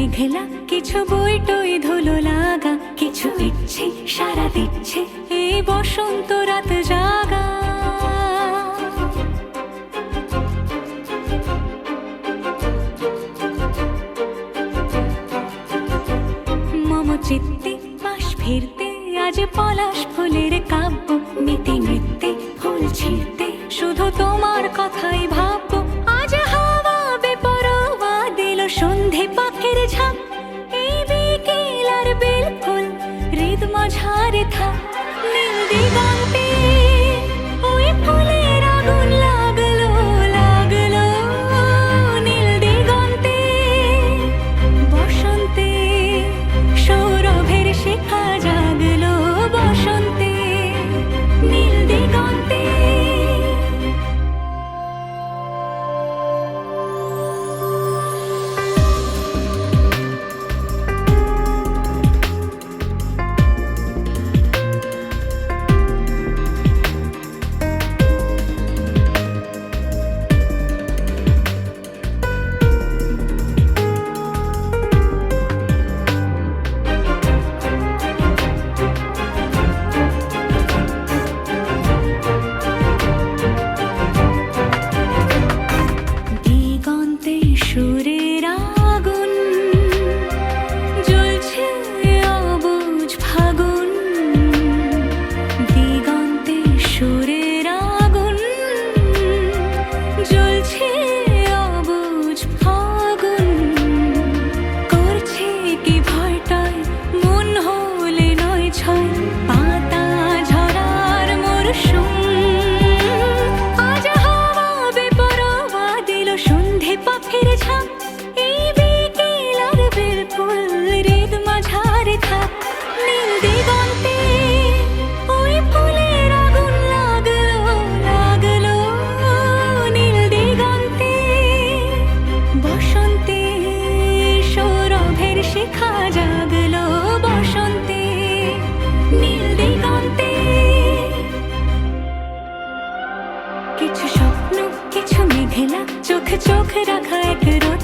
মেঘলা, কিছু বই টই ধুলো লাগা, কিছু ইচ্ছে সারা দিচ্ছে এই বসন্ত রাত জাগা। মম চিত্তে পাশ ফিরতে আজ পলাশ ফুলের কাব্য, নীতি নৃত্যে ফুল ছিঁড়তে শুধু তোমার কথাই ভাববো। আজ হাওয়া বেপরোয়া দিল সন্ধে পাখির ঝাঁক, এই বিকেল আর বেলফুল হৃদ মাঝারে থাক। নীল দিগন্তে ওই ফুলের আগুন লাগলো লাগলো, নীল দিগন্তে বসন্তে সৌরভের শিখা জাগলো, বসন্তে নীল দিগন্তে। দিগন্তে সুরের আগুন জ্বলছে অবুঝ ফাগুন, দিগন্তে সুরের আগুন জ্বলছে অবুঝ ফাগুন। করছে কি ভয়টায় মন হলে নয় ছয়, পাতা ঝরার মরশুম। আজ হাওয়া বেপরোয়া দিল সন্ধে পাখির ঝাঁক, এই বিকেল আর বেলফুল হৃদ মাঝারে থাক। নীল দিগন্তে ওই ফুলের আগুন লাগলো লাগলো, নীল দিগন্তে বসন্তে সৌরভের শিখা জাগলো, বসন্তে নীল দিগন্তে। কিছু স্বপ্ন কিছু মেঘলা, চোখ চোখ রাখা এক রোদ